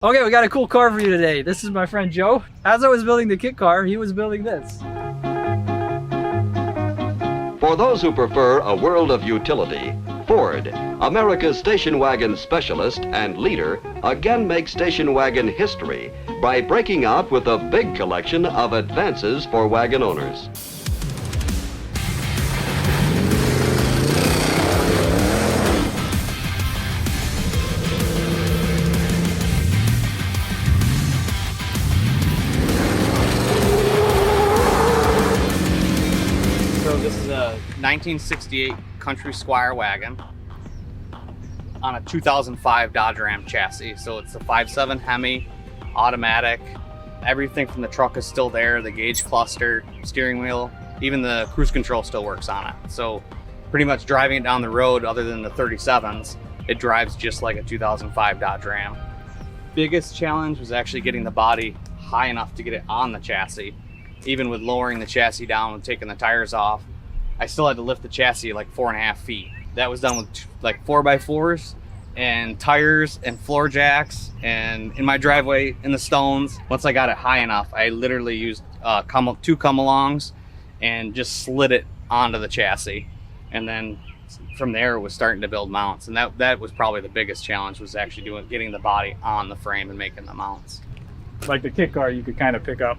Okay, we got a cool car for you today. This is my friend Joe. As I was building the kit car, he was building this. For those who prefer a world of utility, Ford, America's station wagon specialist and leader, again makes station wagon history by breaking out with a big collection of advances for wagon owners. So this is a 1968 Country Squire wagon on a 2005 Dodge Ram chassis. So it's a 5.7 Hemi, automatic. Everything from the truck is still there. The gauge cluster, steering wheel, even the cruise control still works on it. So pretty much driving it down the road, other than the 37s, it drives just like a 2005 Dodge Ram. Biggest challenge was actually getting the body high enough to get it on the chassis. Even with lowering the chassis down and taking the tires off, I still had to lift the chassis like 4.5 feet. That was done with like 4x4s and tires and floor jacks, and in my driveway in the stones. Once I got it high enough, I literally used two come-alongs and just slid it onto the chassis. And then from there it was starting to build mounts. And that was probably the biggest challenge, was actually getting the body on the frame and making the mounts. Like the kit car, you could kind of pick up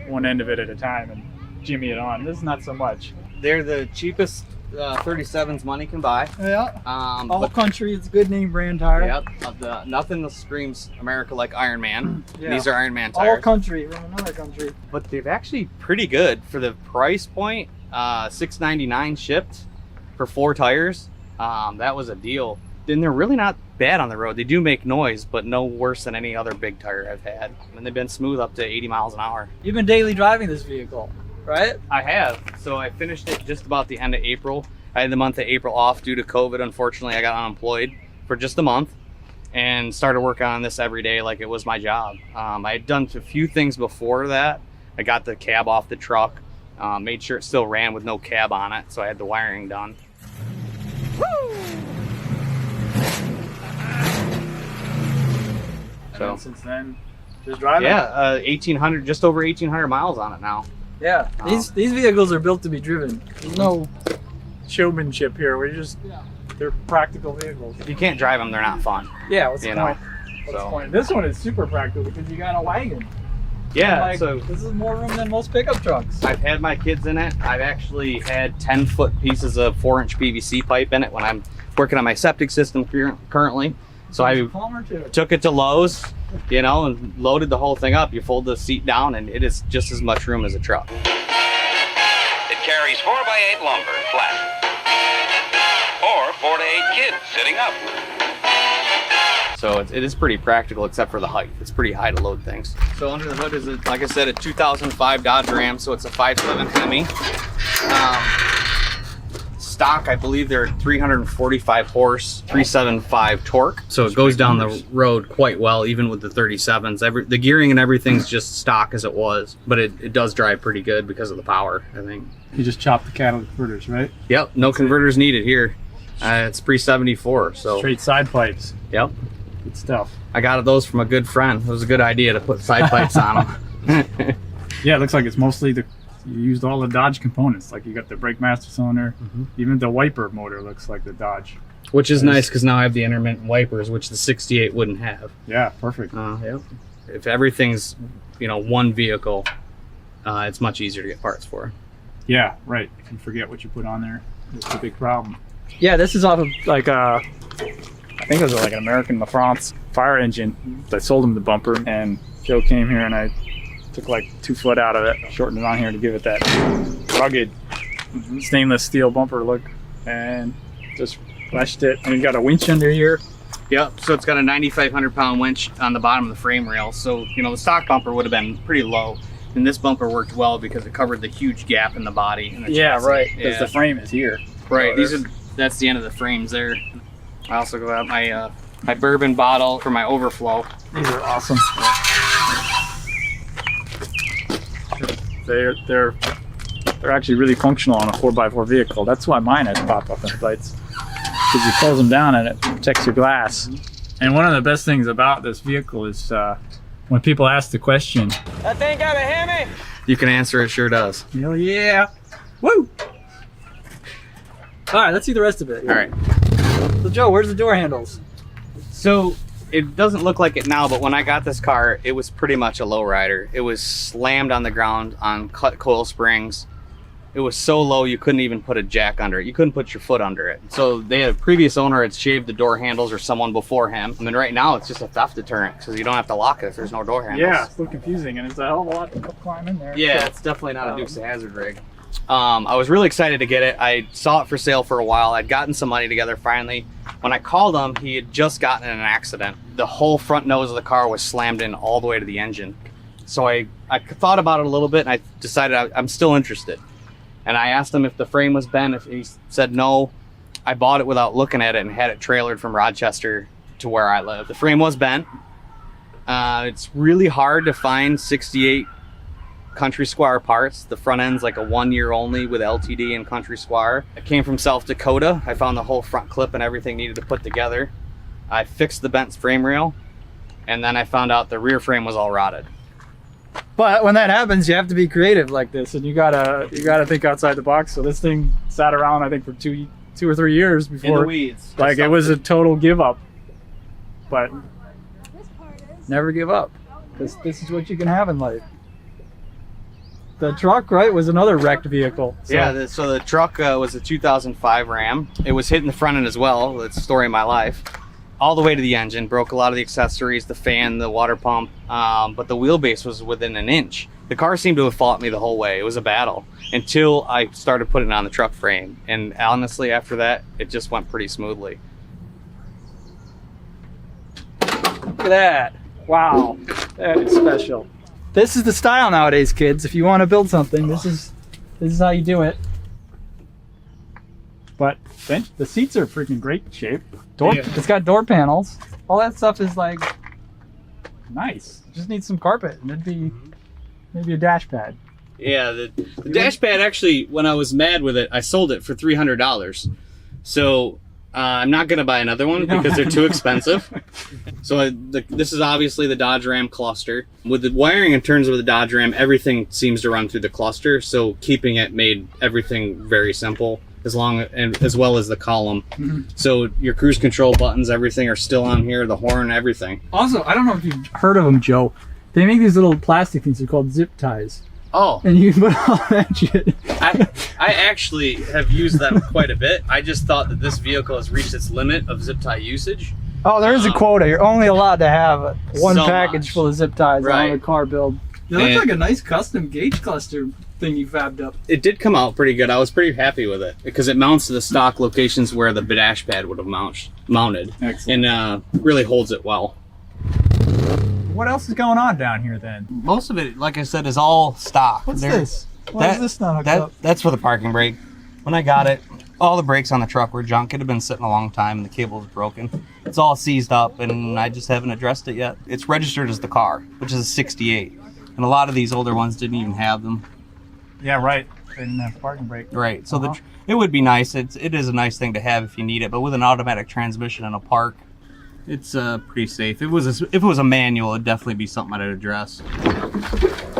one end of it at a time and jimmy it on. This is not so much. They're the cheapest 37s money can buy. Yeah. All Country, it's a good name brand tire. Yep. Nothing screams America like Iron Man. Yeah. These are Iron Man tires. All Country from another country. But they're actually pretty good for the price point. $6.99 shipped for 4 tires. That was a deal. And they're really not bad on the road. They do make noise, but no worse than any other big tire I've had. And they've been smooth up to 80 miles an hour. You've been daily driving this vehicle, right? I have. So I finished it just about the end of April. I had the month of April off due to COVID. Unfortunately, I got unemployed for just a month and started working on this every day like it was my job. I had done a few things before that. I got the cab off the truck, made sure it still ran with no cab on it, so I had the wiring done. So since then, just driving. Yeah, 1,800, just over 1,800 miles on it now. Yeah, these vehicles are built to be driven. There's no showmanship here. They're practical vehicles. If you can't drive them, they're not fun. Yeah, what's the point? What's the point? This one is super practical because you got a wagon. Yeah, Like, so this is more room than most pickup trucks. I've had my kids in it. I've actually had 10-foot pieces of 4-inch PVC pipe in it when I'm working on my septic system currently. So I took it to Lowe's, and loaded the whole thing up. You fold the seat down and it is just as much room as a truck. It carries 4x8 lumber flat, or 4 to 8 kids sitting up. So it is pretty practical, except for the height. It's pretty high to load things. So under the hood is, like I said, a 2005 Dodge Ram. So it's a 5.7 Hemi. Stock, I believe they're 345 horse, 375 torque. So it goes down the road quite well, even with the 37s. The gearing and everything's just stock as it was, but it does drive pretty good because of the power, I think. You just chop the catalytic converters, right? Yep, no converters needed here. It's pre-74, so. Straight side pipes. Yep. Good stuff. I got those from a good friend. It was a good idea to put side pipes on them. Yeah, it looks like it's mostly you used all the Dodge components. Like you got the brake master cylinder, even the wiper motor looks like the Dodge. Which is nice because now I have the intermittent wipers, which the 68 wouldn't have. Yeah, perfect. Yep. If everything's, one vehicle, it's much easier to get parts for. Yeah, right. If you forget what you put on there, it's a big problem. Yeah, this is off of Like I think it was like an American La France fire engine. I sold him the bumper, and Joe came here and I took like 2 foot out of it, shortened it on here to give it that rugged stainless steel bumper look, and just fleshed it. And you got a winch under here. Yep, so it's got a 9,500 pound winch on the bottom of the frame rail. So, the stock bumper would have been pretty low. And this bumper worked well because it covered the huge gap in the body. And the chassis. Right, Because the frame is here. Right, that's the end of the frames there. I also got my bourbon bottle for my overflow. These are awesome. They're actually really functional on a 4x4 vehicle. That's why mine has pop-up lights. Because you close them down and it protects your glass. And one of the best things about this vehicle is when people ask the question, That thing got a Hemi? You can answer it, sure does. Hell yeah. Woo! All right, let's see the rest of it. All right. So Joe, where's the door handles? So it doesn't look like it now, but when I got this car, it was pretty much a lowrider. It was slammed on the ground on cut coil springs. It was so low you couldn't even put a jack under it. You couldn't put your foot under it. So a previous owner had shaved the door handles, or someone before him. And then right now it's just a theft deterrent because you don't have to lock it if there's no door handles. yeah, it's a little confusing, and it's a hell of a lot to climb in there. Yeah, So, it's definitely not a Dukes of Hazzard rig. I was really excited to get it. I saw it for sale for a while. I'd gotten some money together finally. When I called him, he had just gotten in an accident. The whole front nose of the car was slammed in all the way to the engine. So I thought about it a little bit, and I decided I'm still interested. And I asked him if the frame was bent. If he said no, I bought it without looking at it and had it trailered from Rochester to where I live. The frame was bent. It's really hard to find 68 Country Squire parts. The front end's like a 1 year only with LTD and Country Squire. I came from South Dakota. I found the whole front clip and everything needed to put together. I fixed the bent frame rail, and then I found out the rear frame was all rotted. But when that happens, you have to be creative like this, and you gotta think outside the box. So this thing sat around, I think, for two or 3 years In the before, weeds. like, it was a total give up. But never give up, because this is what you can have in life. The truck, right, was another wrecked vehicle. So. Yeah, so the truck was a 2005 Ram. It was hitting the front end as well. That's the story of my life. All the way to the engine, broke a lot of the accessories, the fan, the water pump, but the wheelbase was within an inch. The car seemed to have fought me the whole way. It was a battle until I started putting it on the truck frame. And honestly, after that, it just went pretty smoothly. Look at that. Wow, that is special. This is the style nowadays, kids. If you want to build something, this is how you do it. But the seats are freaking great shape. It's got door panels. All that stuff is like nice. Just need some carpet, and it'd be maybe a dash pad. Yeah, the dash pad, actually, when I was mad with it, I sold it for $300. So I'm not going to buy another one because they're too expensive. So this is obviously the Dodge Ram cluster. With the wiring in terms of the Dodge Ram, everything seems to run through the cluster. So keeping it made everything very simple, as well as the column. Mm-hmm. So your cruise control buttons, everything are still on here, the horn, everything. Also, I don't know if you've heard of them, Joe. They make these little plastic things. They're called zip ties. Oh, and you can put all that shit. I actually have used them quite a bit. I just thought that this vehicle has reached its limit of zip tie usage. Oh, there is a quota. You're only allowed to have one package full of zip ties on a car build. It looks like a nice custom gauge cluster thing you fabbed up. It did come out pretty good. I was pretty happy with it because it mounts to the stock locations where the dash pad would have mounted. Excellent. And really holds it well. What else is going on down here then? Most of it, like I said, is all stock. What's this? Why is this not hooked up? That's for the parking brake. When I got it, all the brakes on the truck were junk. It had been sitting a long time and the cable was broken. It's all seized up and I just haven't addressed it yet. It's registered as the car, which is a 68. And a lot of these older ones didn't even have them. Yeah, right. They didn't have parking brake. Right. So it would be nice. It is a nice thing to have if you need it, but with an automatic transmission in a park, it's pretty safe. If it was a manual, it'd definitely be something I'd address.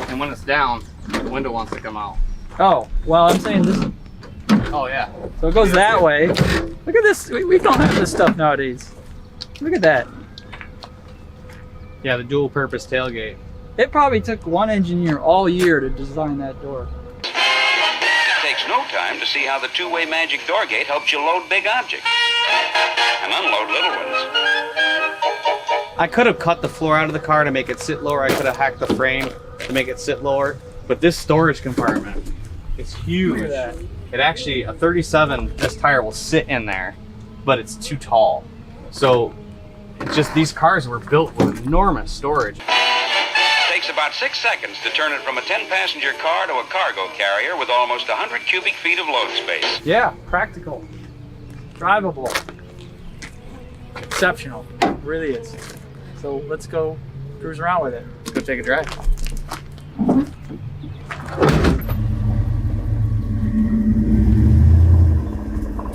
And when it's down, the window wants to come out. Oh, well, I'm saying this. Oh yeah. So it goes that way. Look at this. We don't have this stuff nowadays. Look at that. Yeah, the dual purpose tailgate. It probably took one engineer all year to design that door. It takes no time to see how the two-way magic door gate helps you load big objects and unload little ones. I could have cut the floor out of the car to make it sit lower. I could have hacked the frame to make it sit lower. But this storage compartment is huge. Look at that. It actually, a 37, this tire will sit in there, but it's too tall. So it's just these cars were built with enormous storage. Takes about 6 seconds to turn it from a 10-passenger car to a cargo carrier with almost 100 cubic feet of load space. Yeah, practical, drivable, exceptional. It really is. So let's go cruise around with it. Let's go take a drive.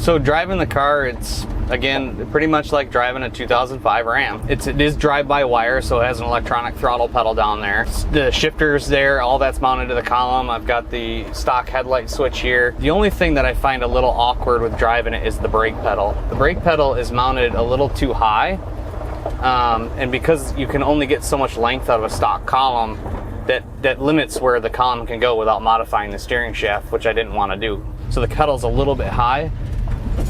So driving the car, it's Again, pretty much like driving a 2005 Ram. It is drive-by-wire, so it has an electronic throttle pedal down there. The shifter's there, all that's mounted to the column. I've got the stock headlight switch here. The only thing that I find a little awkward with driving it is the brake pedal. The brake pedal is mounted a little too high, and because you can only get so much length out of a stock column, that limits where the column can go without modifying the steering shaft, which I didn't want to do. So the pedal's a little bit high.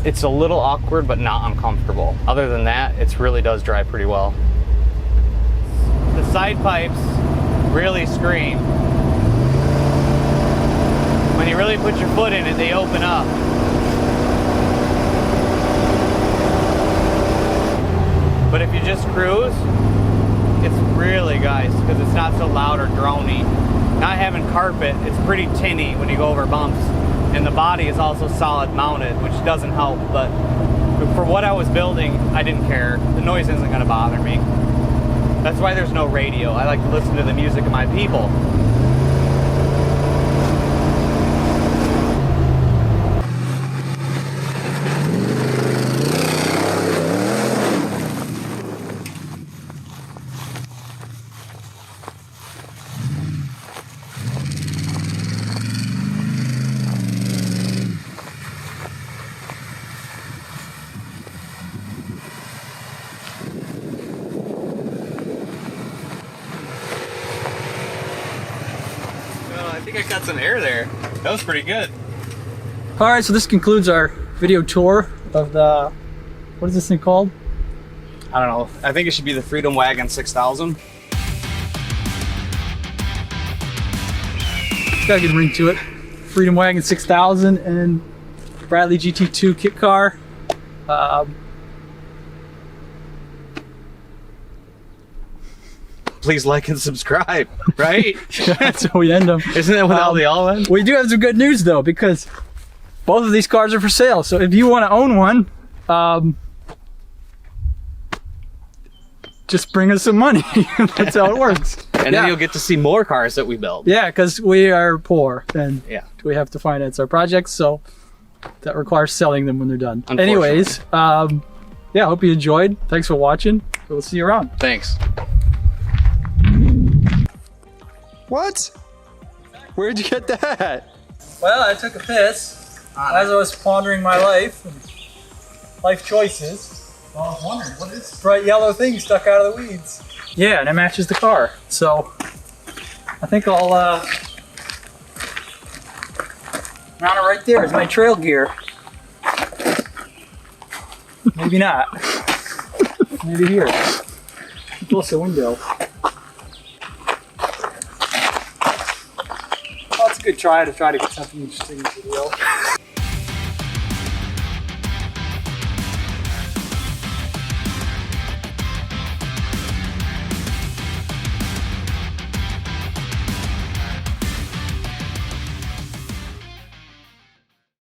It's a little awkward, but not uncomfortable. Other than that, it really does drive pretty well. The side pipes really scream. When you really put your foot in it, they open up. But if you just cruise, it's really nice because it's not so loud or drony. Not having carpet, it's pretty tinny when you go over bumps. And the body is also solid mounted, which doesn't help, but for what I was building, I didn't care. The noise isn't gonna bother me. That's why there's no radio. I like to listen to the music of my people. I think I got some air there. That was pretty good. All right, so this concludes our video tour of the, what is this thing called? I don't know. I think it should be the Freedom Wagon 6000. It's got a good ring to it. Freedom Wagon 6000 and Bradley GT2 kit car. Please like and subscribe, right? That's how we end them. Isn't that what all the all end? We do have some good news though, because both of these cars are for sale. So if you want to own one, just bring us some money. That's how it works. And then you'll get to see more cars that we build. Yeah, because we are poor and Yeah. we have to finance our projects, so that requires selling them when they're done. Unfortunately. Anyways, yeah, hope you enjoyed. Thanks for watching. We'll see you around. Thanks. What? Where'd you get that? Well, I took a piss as I was pondering my life and life choices. Well, I was wondering, what is this bright yellow thing stuck out of the weeds? Yeah, and it matches the car. So I think I'll mount it right there as my trail gear. Maybe not. Maybe here. Close the window. Well, it's a good try to get something interesting in the video.